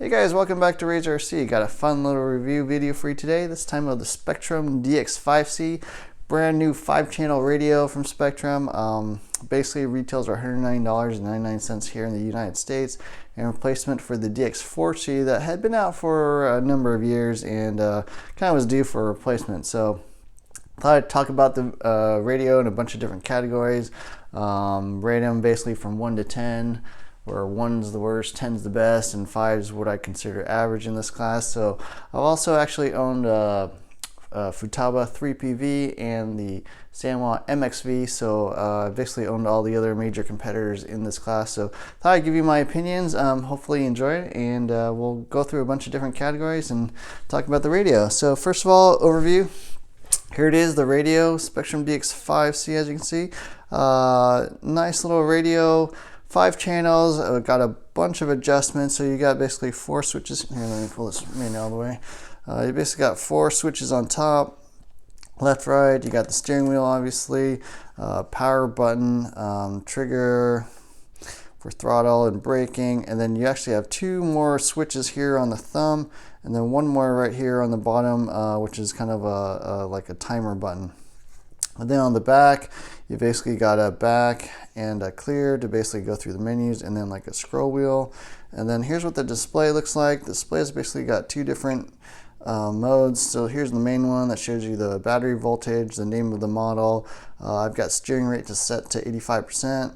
Hey guys, welcome back to Raise RC. Got a fun little review video for you today. This time of the Spektrum DX5C, brand new 5-channel radio from Spektrum. Basically retails are $109.99 here in the United States, and replacement for the DX4C that had been out for a number of years and kind of was due for a replacement. So I thought I'd talk about the radio in a bunch of different categories. Rate them basically from 1 to 10. Where 1's the worst, 10's the best, and 5's what I consider average in this class. So I've also actually owned Futaba 3PV and the Sanwa MXV, so I basically owned all the other major competitors in this class. So thought I'd give you my opinions. Hopefully you enjoy it, and we'll go through a bunch of different categories and talk about the radio. So first of all, overview. Here it is, the radio, Spektrum DX5C, as you can see. Nice little radio. 5 channels, got a bunch of adjustments, so you got basically 4 switches. Here, let me pull this menu all the way. You basically got 4 switches on top, left, right. You got the steering wheel, obviously, power button, trigger for throttle and braking, and then you actually have 2 more switches here on the thumb, and then 1 more right here on the bottom, which is kind of like a timer button. And then on the back, you basically got a back and a clear to basically go through the menus, and then like a scroll wheel. And then here's what the display looks like. The display has basically got 2 different modes. So here's the main one that shows you the battery voltage, the name of the model. I've got steering rate to set to 85%.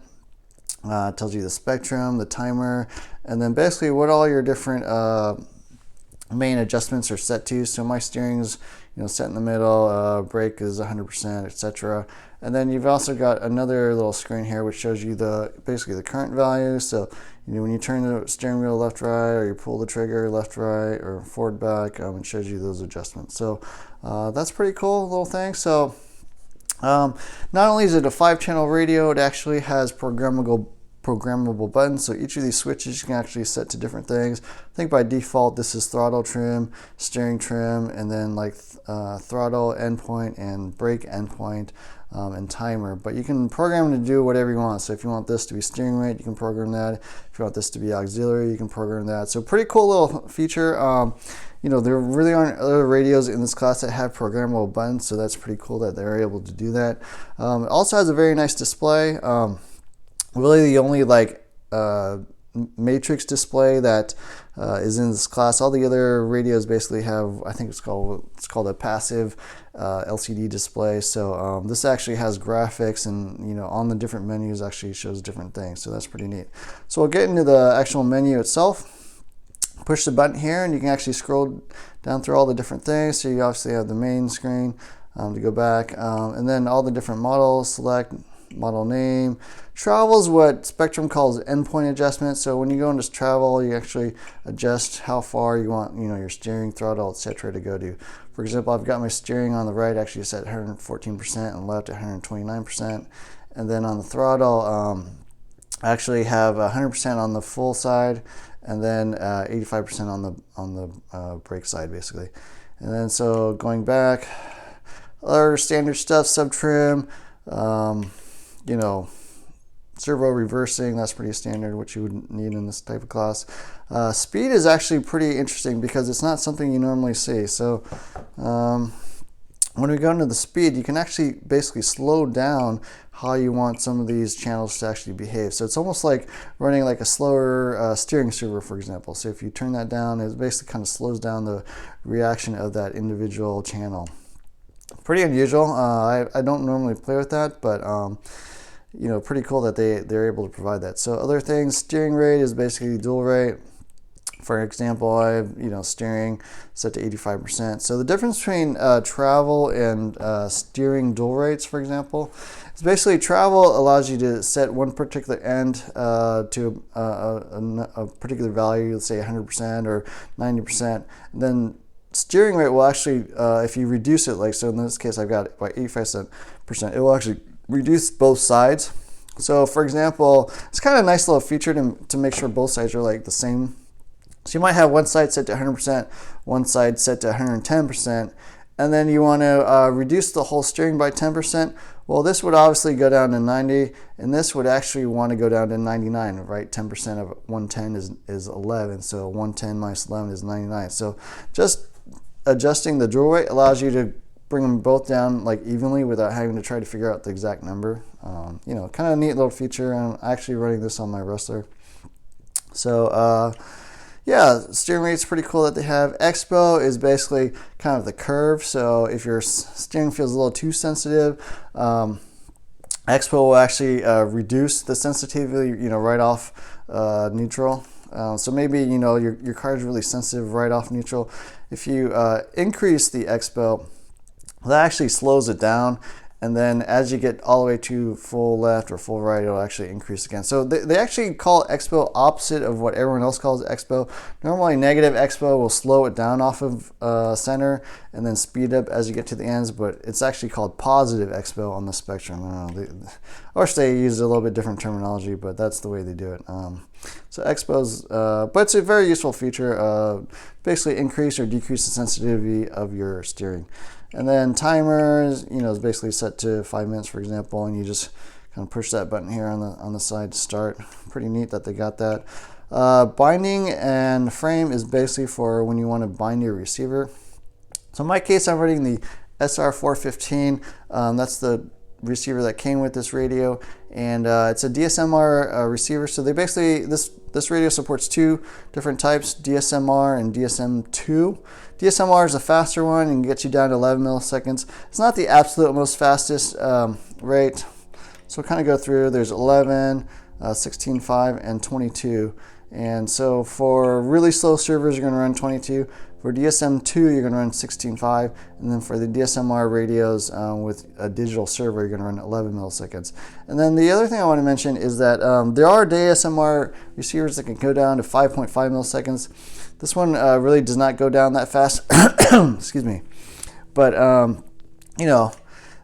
It tells you the Spektrum, the timer, and then basically what all your different main adjustments are set to. So my steering's set in the middle, brake is 100%, etc. And then you've also got another little screen here which shows you basically the current value. So when you turn the steering wheel left, right, or you pull the trigger left, right, or forward, back, it shows you those adjustments. So that's pretty cool little thing. So not only is it a 5-channel radio, it actually has programmable buttons. So each of these switches you can actually set to different things. I think by default this is throttle trim, steering trim, and then like throttle endpoint and brake endpoint, and timer. But you can program to do whatever you want. So if you want this to be steering rate, you can program that. If you want this to be auxiliary, you can program that. So pretty cool little feature. There really aren't other radios in this class that have programmable buttons, so that's pretty cool that they're able to do that. It also has a very nice display. Really the only matrix display that is in this class. All the other radios basically have, I think it's called a passive LCD display. So this actually has graphics, and on the different menus actually shows different things. So that's pretty neat. So we'll get into the actual menu itself. Push the button here and you can actually scroll down through all the different things. So you obviously have the main screen to go back, and then all the different models, select model name. Travel is what Spektrum calls endpoint adjustment. So when you go into travel, you actually adjust how far you want your steering, throttle, etc. to go to. For example, I've got my steering on the right actually set 114% and left at 129%, and then on the throttle I actually have 100% on the full side, and then 85% on the brake side basically. And then so going back, other standard stuff, sub trim, servo reversing, that's pretty standard, what you would need in this type of class. Speed is actually pretty interesting because it's not something you normally see. So when we go into the speed, you can actually basically slow down how you want some of these channels to actually behave. So it's almost like running like a slower steering servo, for example. So if you turn that down, it basically kind of slows down the reaction of that individual channel. Pretty unusual. I don't normally play with that, but pretty cool that they're able to provide that. So other things, steering rate is basically dual rate. For example, I have steering set to 85%. So the difference between travel and steering dual rates, for example, is basically travel allows you to set one particular end to a particular value, let's say 100% or 90%. And then steering rate will actually, if you reduce it, so in this case I've got it by 85%, it will actually reduce both sides. So for example, it's kind of a nice little feature to make sure both sides are like the same. So you might have one side set to 100%, one side set to 110%, and then you want to reduce the whole steering by 10%. Well, this would obviously go down to 90, and this would actually want to go down to 99, right? 10% of 110 is 11, so 110 minus 11 is 99. So just adjusting the dual weight allows you to bring them both down like evenly without having to try to figure out the exact number. You know, kind of a neat little feature. I'm actually running this on my Wrestler. So yeah, steering rate's pretty cool that they have. Expo is basically kind of the curve. So if your steering feels a little too sensitive, Expo will actually reduce the sensitivity, you know, right off neutral. So maybe, you know, your car is really sensitive right off neutral. If you increase the Expo, that actually slows it down, and then as you get all the way to full left or full right, it'll actually increase again. So they actually call Expo opposite of what everyone else calls Expo. Normally negative Expo will slow it down off of center and then speed up as you get to the ends, but it's actually called positive Expo on the Spektrum. I don't know, I wish they used a little bit different terminology, but that's the way they do it. So Expo's, but it's a very useful feature. Basically increase or decrease the sensitivity of your steering. And then timers, you know, is basically set to 5 minutes, for example, and you just kind of push that button here on the side to start. Pretty neat that they got that. Binding and frame is basically for when you want to bind your receiver. So in my case, I'm running the SR415. That's the receiver that came with this radio, and it's a DSMR receiver. So they basically, this radio supports two different types, DSMR and DSM2. DSMR is a faster one and gets you down to 11 milliseconds. It's not the absolute most fastest rate. So we'll kind of go through. There's 11, 16.5, and 22. And so for really slow servers, you're going to run 22. For DSM2, you're going to run 16.5. And then for the DSMR radios with a digital server, you're going to run 11 milliseconds. And then the other thing I want to mention is that there are DSMR receivers that can go down to 5.5 milliseconds. This one really does not go down that fast. Excuse me. But, you know,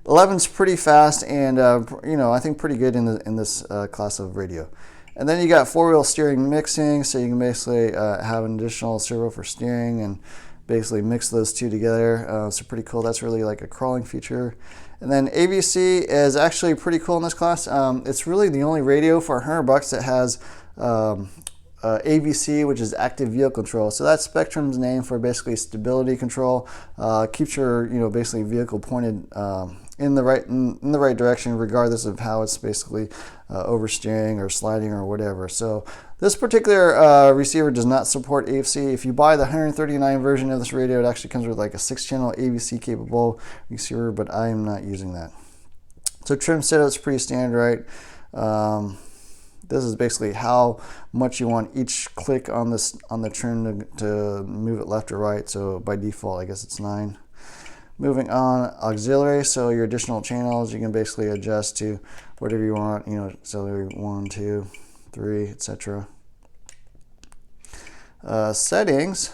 11's pretty fast and, you know, I think pretty good in this class of radio. And then you got four-wheel steering mixing, so you can basically have an additional servo for steering and basically mix those two together. So pretty cool. That's really like a crawling feature. And then AVC is actually pretty cool in this class. It's really the only radio for $100 that has AVC, which is active vehicle control. So that's Spektrum's name for basically stability control. Keeps your, you know, basically vehicle pointed in the right direction, regardless of how it's basically oversteering or sliding or whatever. So this particular receiver does not support AVC. If you buy the 139 version of this radio, it actually comes with like a 6-channel AVC capable receiver, but I am not using that. So trim setup's pretty standard, right? This is basically how much you want each click on the trim to move it left or right. So by default, I guess it's 9. Moving on, auxiliary, so your additional channels you can basically adjust to whatever you want, you know, auxiliary 1, 2, 3, etc. Settings,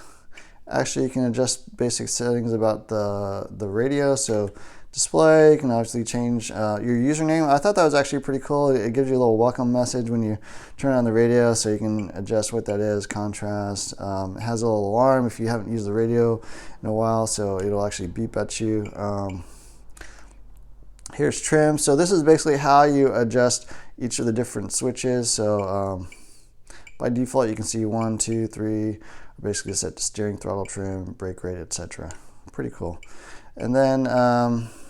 actually you can adjust basic settings about the radio. So display, you can obviously change your username. I thought that was actually pretty cool. It gives you a little welcome message when you turn on the radio, so you can adjust what that is. Contrast, it has a little alarm if you haven't used the radio in a while, so it'll actually beep at you. Here's trim. So this is basically how you adjust each of the different switches. So by default, you can see 1, 2, 3 are basically set to steering, throttle, trim, brake rate, etc. Pretty cool. And then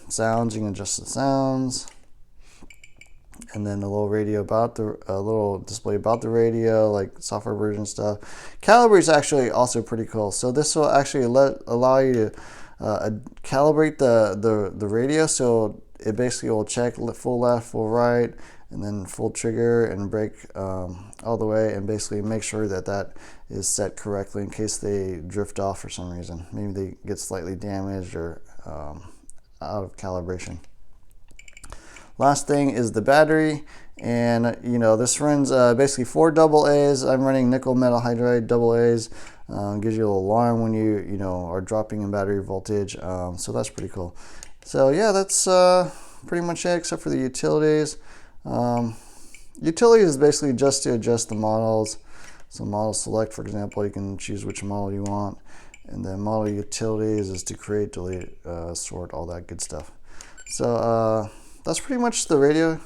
sounds, you can adjust the sounds, and then a little radio about a little display about the radio, like software version stuff. Calibrate is actually also pretty cool. So this will actually allow you to calibrate the radio. So it basically will check full left, full right, and then full trigger and brake all the way, and basically make sure that is set correctly in case they drift off for some reason. Maybe they get slightly damaged or out of calibration. Last thing is the battery, and you know, this runs basically 4 AA's. I'm running nickel metal hydride AA's. Gives you a little alarm when you know are dropping in battery voltage. So that's pretty cool. So yeah, that's pretty much it, except for the utilities. Utilities is basically just to adjust the models. So model select, for example, you can choose which model you want. And then model utilities is to create, delete, sort, all that good stuff. So that's pretty much the radio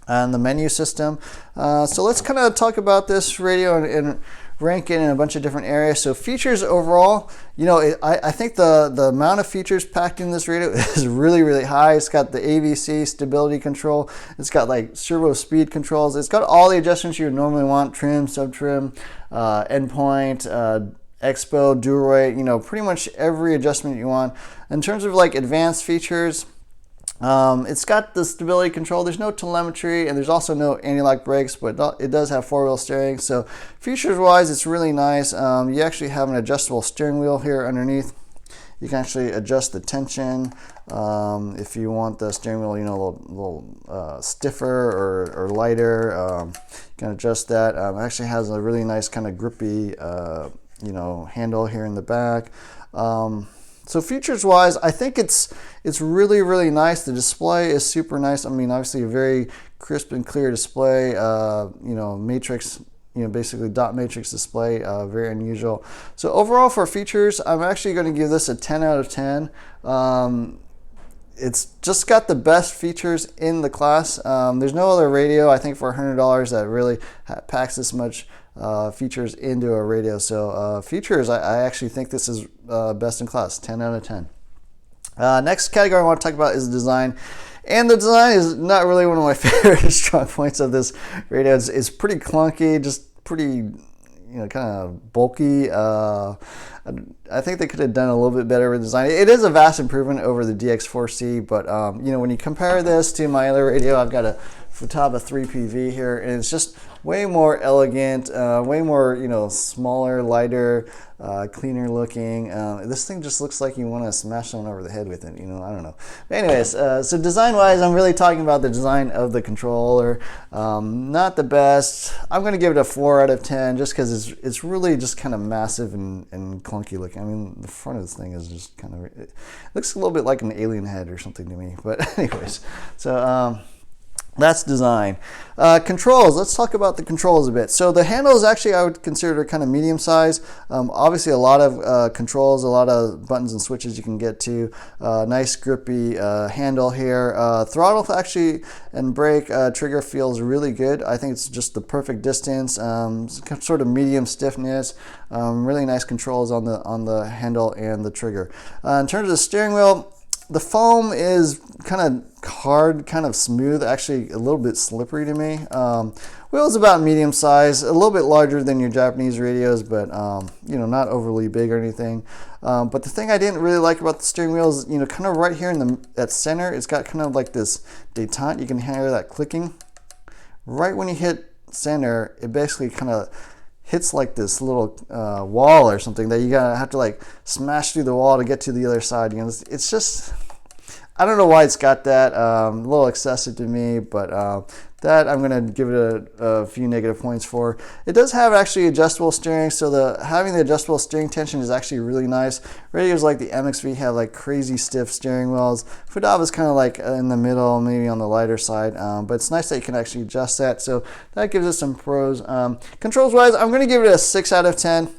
and the menu system. So let's kind of talk about this radio and rank it in a bunch of different areas. So features overall, you know, I think the amount of features packed in this radio is really, really high. It's got the AVC stability control. It's got like servo speed controls. It's got all the adjustments you would normally want: trim, sub-trim, endpoint, expo, dual rate, you know, pretty much every adjustment you want. In terms of like advanced features, it's got the stability control. There's no telemetry, and there's also no anti-lock brakes, but it does have four-wheel steering. So features-wise, it's really nice. You actually have an adjustable steering wheel here underneath. You can actually adjust the tension if you want the steering wheel, you know, a little stiffer or lighter. You can adjust that. It actually has a really nice kind of grippy, you know, handle here in the back. So features-wise, I think it's really, really nice. The display is super nice. I mean, obviously a very crisp and clear display. You know, matrix, you know, basically dot matrix display, very unusual. So overall for features, I'm actually going to give this a 10 out of 10. It's just got the best features in the class. There's no other radio, I think, for $100 that really packs this much features into a radio. So features, I actually think this is best in class, 10 out of 10. Next category I want to talk about is design. And the design is not really one of my favorite strong points of this radio. It's pretty clunky, just pretty, you know, kind of bulky. I think they could have done a little bit better with design. It is a vast improvement over the DX4C, but you know, when you compare this to my other radio, I've got a Futaba 3PV here, and it's just way more elegant, way more, you know, smaller, lighter, cleaner looking. This thing just looks like you want to smash someone over the head with it, you know, I don't know. But anyways, so design-wise, I'm really talking about the design of the controller. Not the best. I'm going to give it a 4 out of 10 just because it's really just kind of massive and clunky looking. I mean, the front of this thing is just kind of, it looks a little bit like an alien head or something to me. But anyways, so that's design. Controls, let's talk about the controls a bit. So the handle is actually, I would consider kind of medium size. Obviously a lot of controls, a lot of buttons and switches you can get to. Nice grippy handle here. Throttle actually and brake trigger feels really good. I think it's just the perfect distance, sort of medium stiffness. Really nice controls on the handle and the trigger. In terms of the steering wheel, the foam is kind of hard, kind of smooth, actually a little bit slippery to me. Wheel's about medium size, a little bit larger than your Japanese radios, but you know, not overly big or anything. But the thing I didn't really like about the steering wheel is, you know, kind of right here in that center, it's got kind of like this detente. You can hear that clicking. Right when you hit center, it basically kind of hits like this little wall or something that you gotta have to like smash through the wall to get to the other side. You know, it's just, I don't know why it's got that. A little excessive to me, but that I'm gonna give it a few negative points for. It does have actually adjustable steering, so having the adjustable steering tension is actually really nice. Radios like the MXV have like crazy stiff steering wheels. Fudaba's kind of like in the middle, maybe on the lighter side, but it's nice that you can actually adjust that. So that gives it some pros. Controls wise, I'm gonna give it a 6 out of 10.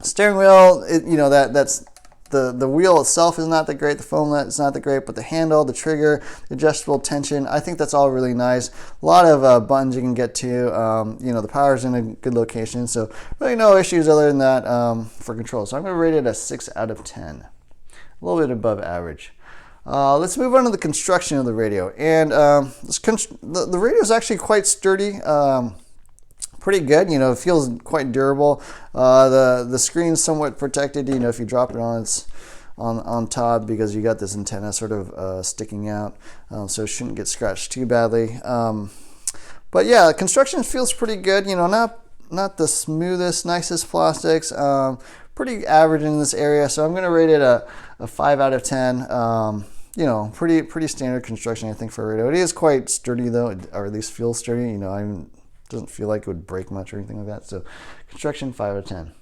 Steering wheel, you know, that's the wheel itself is not that great, the foam is not that great, but the handle, the trigger, the adjustable tension, I think that's all really nice. A lot of buttons you can get to. You know, the power's in a good location, so really no issues other than that for control. So I'm going to rate it a 6 out of 10, a little bit above average. Let's move on to the construction of the radio, and the radio is actually quite sturdy. Pretty good, you know, it feels quite durable. The screen's somewhat protected, you know, if you drop it on top, because you got this antenna sort of sticking out, so it shouldn't get scratched too badly. But yeah, construction feels pretty good, you know, not the smoothest, nicest plastics, pretty average in this area, so I'm going to rate it a 5 out of 10. You know, pretty standard construction, I think, for a radio. It is quite sturdy though, or at least feels sturdy, you know. Doesn't feel like it would break much or anything like that. So construction, 5 out of 10.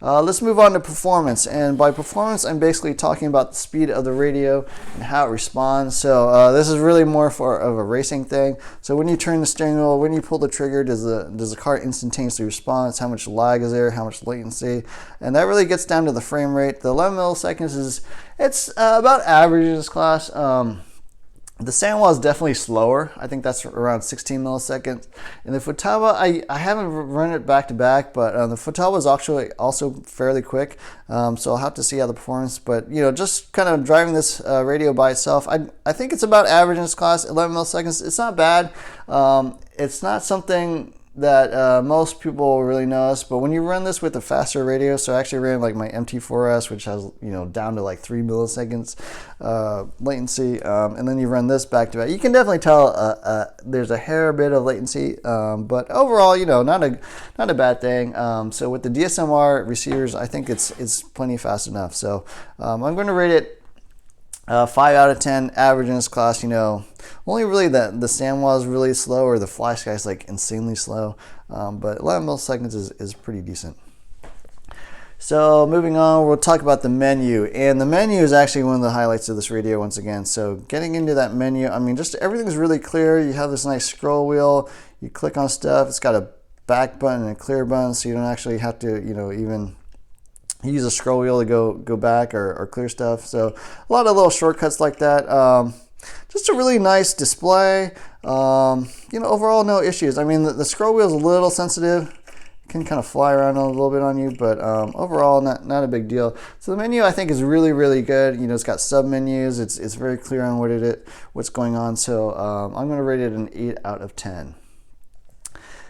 Let's move on to performance, and by performance I'm basically talking about the speed of the radio and how it responds. So this is really more of a racing thing. So when you turn the steering wheel, when you pull the trigger, does the car instantaneously respond? How much lag is there? How much latency? And that really gets down to the frame rate. The 11 milliseconds it's about average in this class. The Sanwa is definitely slower. I think that's around 16 milliseconds. And the Futaba, I haven't run it back to back, but the Futaba is actually also fairly quick. So I'll have to see how the performance. But just kind of driving this radio by itself, I think it's about average in this class. 11 milliseconds. It's not bad. It's not something that most people really notice, but when you run this with a faster radio, so I actually ran like my MT4S, which has down to like 3 milliseconds latency, and then you run this back to back, you can definitely tell there's a hair bit of latency, but overall not a bad thing. So with the DSMR receivers, I think it's plenty fast enough. So I'm going to rate it 5 out of 10, average in this class. Only really the Sanwa is really slow, or the Fly Sky is like insanely slow, but 11 milliseconds is pretty decent. So moving on, we'll talk about the menu, and the menu is actually one of the highlights of this radio once again. So getting into that menu, I mean, just everything's really clear. You have this nice scroll wheel, you click on stuff, it's got a back button and a clear button, so you don't actually have to even use a scroll wheel to go back or clear stuff. So a lot of little shortcuts like that. Just a really nice display. Overall no issues. I mean, the scroll wheel is a little sensitive. It can kind of fly around a little bit on you, but overall not a big deal. So the menu I think is really good. It's got sub menus. It's very clear on what's going on. So I'm going to rate it an 8 out of 10.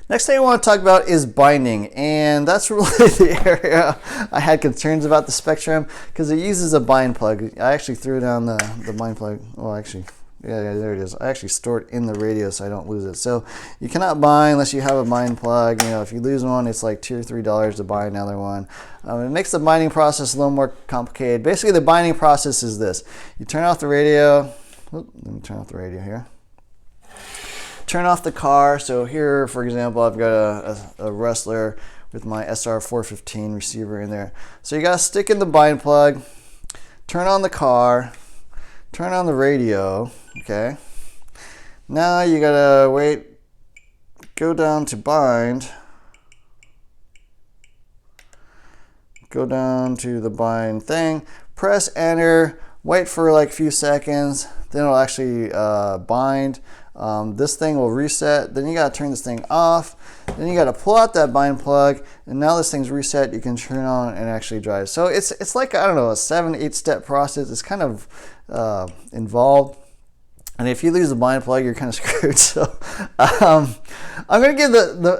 Next thing I want to talk about is binding, and that's really the area I had concerns about the Spektrum, because it uses a bind plug. I actually threw down the bind plug. Well, actually, yeah, there it is. I actually store it in the radio so I don't lose it. So you cannot bind unless you have a bind plug. If you lose one, it's like $2 or $3 to buy another one. It makes the binding process a little more complicated. Basically, the binding process is this: you turn off the radio. Let me turn off the radio here. Turn off the car. So here, for example, I've got a Wrestler with my SR415 receiver in there. So you got to stick in the bind plug, turn on the car, turn on the radio. Okay. Now you got to wait, go down to bind, go down to the bind thing, press enter, wait for like a few seconds, then it'll actually bind. This thing will reset. Then you got to turn this thing off. Then you got to pull out that bind plug, and now this thing's reset. You can turn on and actually drive. So it's like, I don't know, a 7-8 step process. It's kind of involved. And if you lose the bind plug, you're kind of screwed. So I'm going to give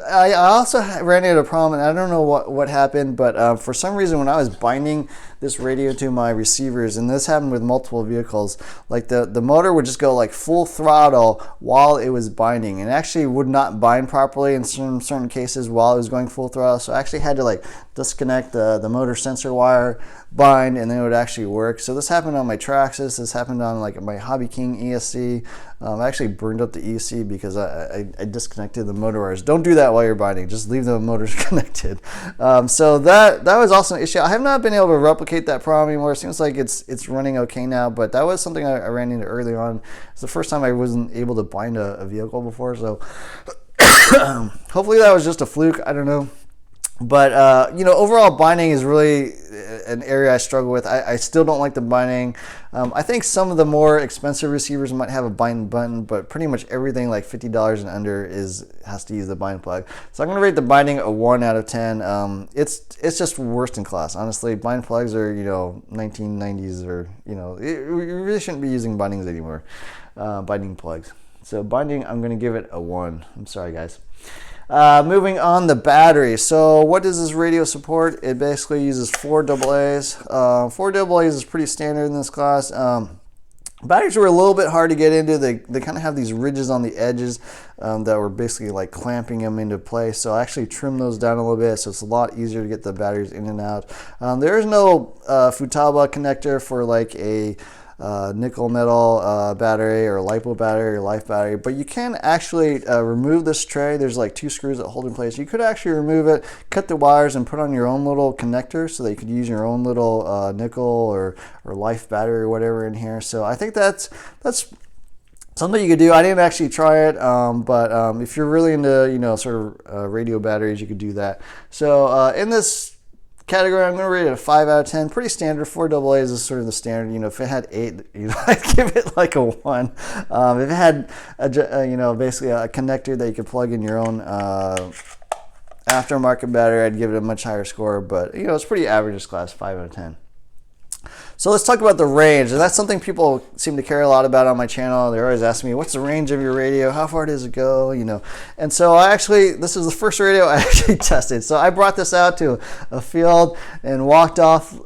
I also ran into a problem, and I don't know what happened, but for some reason when I was binding this radio to my receivers, and this happened with multiple vehicles, like the motor would just go like full throttle while it was binding, and actually would not bind properly in certain cases while it was going full throttle. So I actually had to like disconnect the motor sensor wire, bind, and then it would actually work. So this happened on my Traxxas. This happened on like my Hobby King ESC. I actually burned up the ESC because I disconnected the motor wires. Don't do that while you're binding. Just leave the motors connected. So that was also an issue. I have not been able to replicate that problem anymore. It seems like it's running okay now, but that was something I ran into early on. It's the first time I wasn't able to bind a vehicle before. So hopefully that was just a fluke. I don't know. But overall binding is really an area I struggle with. I still don't like the binding. I think some of the more expensive receivers might have a bind button, but pretty much everything like $50 and under has to use the bind plug. So I'm going to rate the binding a 1 out of 10. It's just worst in class, honestly. Bind plugs are 1990s, or you really shouldn't be using bindings anymore. Binding plugs. So binding, I'm going to give it a 1. I'm sorry, guys. Moving on, the battery. So what does this radio support? It basically uses 4 AA's. 4 AA's is pretty standard in this class. Batteries were a little bit hard to get into. They kind of have these ridges on the edges that were basically like clamping them into place. So I actually trimmed those down a little bit, so it's a lot easier to get the batteries in and out. There is no Futaba connector for like a nickel metal battery or LiPo battery or life battery, but you can actually remove this tray. There's like 2 screws that hold in place. You could actually remove it, cut the wires, and put on your own little connector so that you could use your own little nickel or life battery or whatever in here. So I think that's something you could do. I didn't actually try it, but if you're really into sort of radio batteries, you could do that. So in this category, I'm going to rate it a 5 out of 10. Pretty standard. 4 AA's is sort of the standard. If it had 8, I'd give it like a 1. If it had basically a connector that you could plug in your own aftermarket battery, I'd give it a much higher score. But it's pretty average class, 5 out of 10. So let's talk about the range, and that's something people seem to care a lot about on my channel. They're always asking me, what's the range of your radio? How far does it go? And so this is the first radio I actually tested. So I brought this out to a field and walked off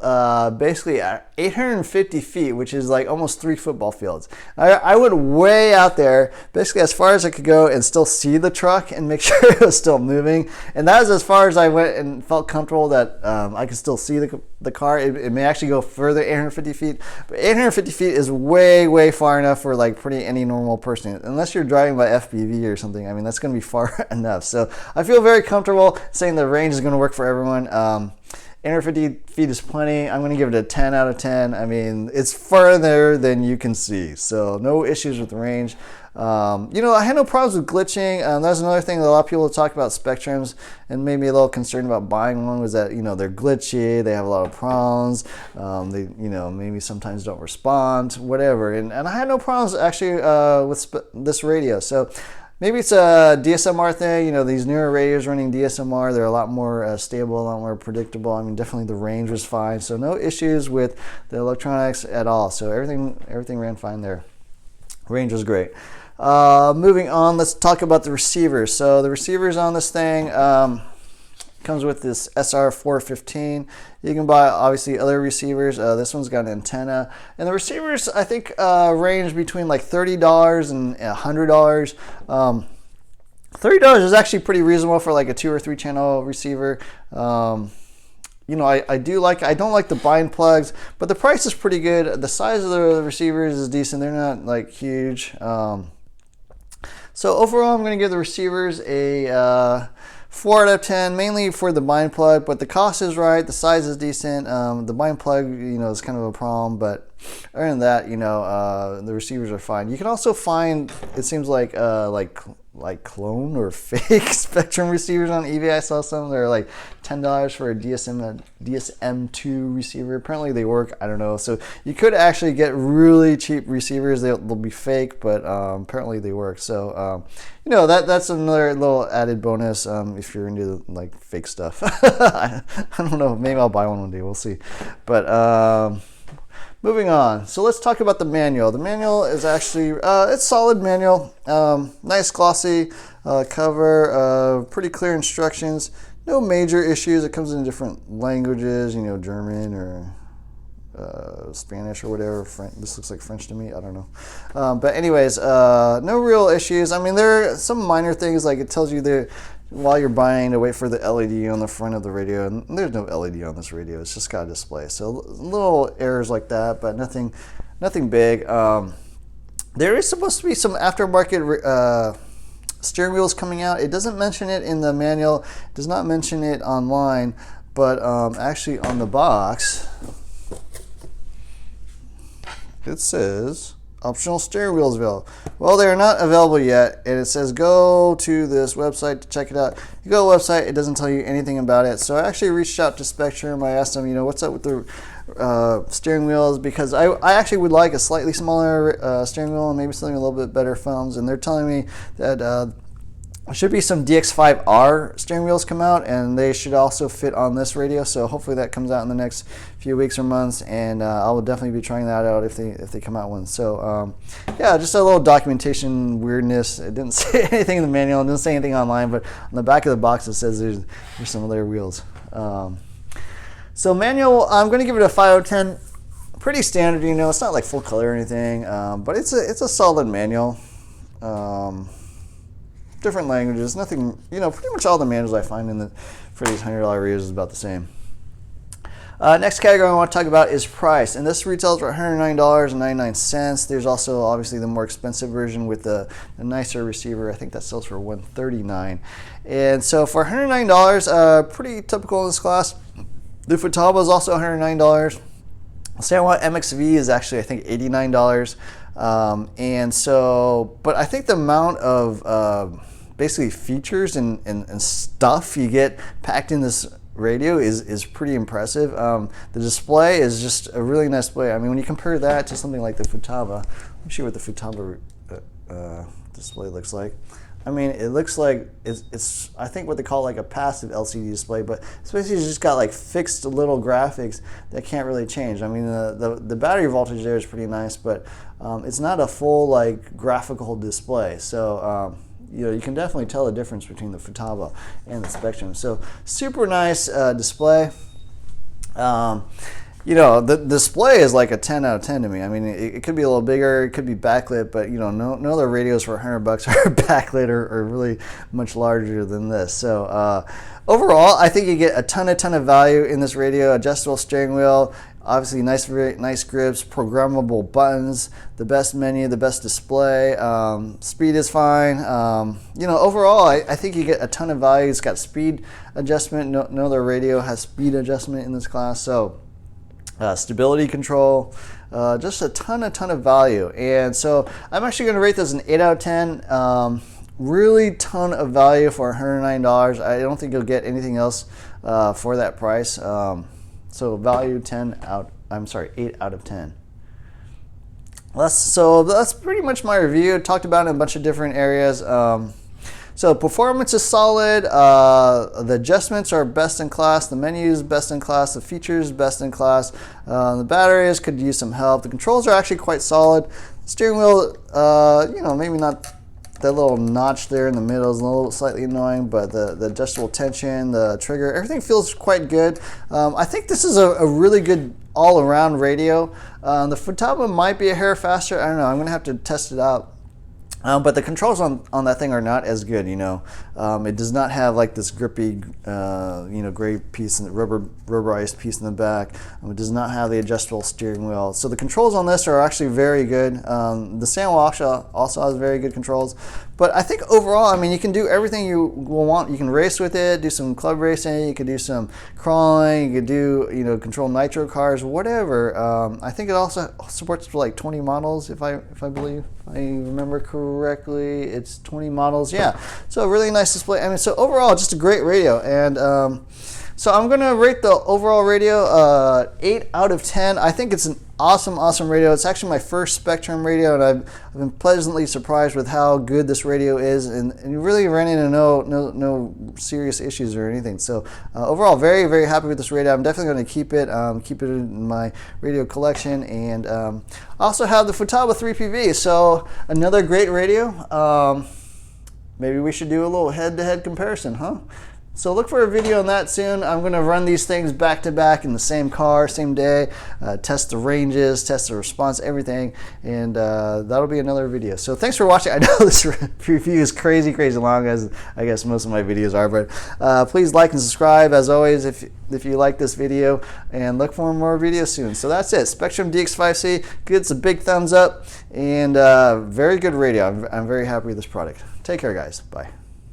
basically at 850 feet, which is like almost 3 football fields. I went way out there, basically as far as I could go and still see the truck and make sure it was still moving. And that was as far as I went and felt comfortable that I could still see the car. It may actually go further, 850 feet, but 850 feet is way far enough for like any normal person, unless you're driving by FPV or something. I mean, that's going to be far enough. So I feel very comfortable saying the range is going to work for everyone. 850 feet is plenty. I'm going to give it a 10 out of 10. I mean, it's further than you can see, so no issues with the range. I had no problems with glitching. That's another thing that a lot of people talk about Spektrums and made me a little concerned about buying one, was that they're glitchy, they have a lot of problems, they maybe sometimes don't respond, whatever. And I had no problems actually with this radio. So maybe it's a DSMR thing. These newer radios running DSMR, they're a lot more stable, a lot more predictable. I mean, definitely the range was fine, so no issues with the electronics at all. So everything ran fine there. Range was great. Moving on, let's talk about the receivers. So the receivers on this thing comes with this SR415. You can buy obviously other receivers. This one's got an antenna, and the receivers I think range between like $30 and $100. $30 is actually pretty reasonable for like a 2 or 3 channel receiver. I don't like the bind plugs, but the price is pretty good. The size of the receivers is decent. They're not like huge. So overall, I'm going to give the receivers a 4 out of 10, mainly for the bind plug, but the cost is right, the size is decent. The bind plug, is kind of a problem, but other than that, the receivers are fine. You can also find, it seems like clone or fake Spektrum receivers on eBay. I saw some. They're like $10 for a DSM2 receiver. Apparently they work. I don't know. So you could actually get really cheap receivers. They'll be fake, but apparently they work. So that's another little added bonus if you're into like fake stuff. I don't know. Maybe I'll buy one day. We'll see. But moving on, so let's talk about the manual. The manual is actually, it's solid manual, nice glossy cover, pretty clear instructions, no major issues. It comes in different languages, German or Spanish or whatever. This looks like French to me, I don't know. But anyways, no real issues. I mean, there are some minor things, like it tells you there, while you're buying, to wait for the LED on the front of the radio, and there's no LED on this radio. It's just got a display. So little errors like that, but nothing big. There is supposed to be some aftermarket steering wheels coming out. It doesn't mention it in the manual. It does not mention it online, but actually on the box it says optional steering wheels available. Well, they're not available yet, and it says go to this website to check it out. You go to the website, it doesn't tell you anything about it. So I actually reached out to Spektrum. I asked them, what's up with the steering wheels, because I actually would like a slightly smaller steering wheel and maybe something a little bit better phones. And they're telling me that there should be some DX5R steering wheels come out, and they should also fit on this radio. So hopefully that comes out in the next few weeks or months, and I will definitely be trying that out if they come out one. So yeah, just a little documentation weirdness. It didn't say anything in the manual, it didn't say anything online, but on the back of the box it says there's some other wheels. So manual, I'm going to give it a 5 out of 10. Pretty standard, it's not like full color or anything, but it's a solid manual. Different languages, nothing, pretty much all the manuals I find for these $100 radios is about the same. Next category I want to talk about is price, and this retails for $109.99. There's also obviously the more expensive version with the nicer receiver. I think that sells for $139. And so for $109, pretty typical in this class. The Futaba is also $109. Sanwa MXV is actually, I think, $89. And so, but I think the amount of basically features and stuff you get packed in this radio is pretty impressive. The display is just a really nice display. I mean, when you compare that to something like the Futaba, let me see what the Futaba display looks like. I mean, it looks like it's I think what they call like a passive LCD display, but it's basically just got like fixed little graphics that can't really change. I mean, the battery voltage there is pretty nice, but it's not a full like graphical display. So you know, you can definitely tell the difference between the Futaba and the Spektrum. So super nice display. You know, the display is like a 10 out of 10 to me. I mean, it could be a little bigger, it could be backlit, but you know, no other radios for $100 are backlit or really much larger than this. So overall, I think you get a ton of value in this radio. Adjustable steering wheel, obviously nice grips, programmable buttons, the best menu, the best display. Speed is fine. You know, overall, I think you get a ton of value. It's got speed adjustment. No other radio has speed adjustment in this class. So stability control, just a ton of value. And so I'm actually going to rate this an 8 out of 10. Really ton of value for $109. I don't think you'll get anything else for that price. So value 8 out of 10. So that's pretty much my review. I talked about it in a bunch of different areas. So performance is solid, the adjustments are best in class, the menus best in class, the features best in class, the batteries could use some help, the controls are actually quite solid, steering wheel, you know, maybe not that little notch there in the middle is a little slightly annoying, but the adjustable tension, the trigger, everything feels quite good. I think this is a really good all-around radio. The Futaba might be a hair faster, I don't know, I'm gonna have to test it out. But the controls on that thing are not as good, you know. It does not have like this grippy, you know, gray piece and rubberized piece in the back. It does not have the adjustable steering wheel. So the controls on this are actually very good. The Sanwa also has very good controls. But I think overall, I mean, you can do everything you will want. You can race with it, do some club racing, you can do some crawling, you could do, you know, control nitro cars, whatever. I think it also supports like 20 models, if I believe. I remember correctly, it's 20 models, yeah. So a really nice display. I mean, so overall, just a great radio. And so I'm gonna rate the overall radio 8 out of 10. I think it's an awesome radio. It's actually my first Spektrum radio, and I've been pleasantly surprised with how good this radio is, and you really ran into no serious issues or anything. So overall, very happy with this radio. I'm definitely going to keep it in my radio collection, and I also have the Futaba 3PV, so another great radio. Maybe we should do a little head-to-head comparison, huh? So look for a video on that soon. I'm going to run these things back to back in the same car, same day, test the ranges, test the response, everything, and that'll be another video. So thanks for watching. I know this review is crazy long, as I guess most of my videos are, but please like and subscribe as always if you like this video, and look for more videos soon. So that's it. Spektrum DX5C gets a big thumbs up, and very good radio. I'm very happy with this product. Take care, guys. Bye.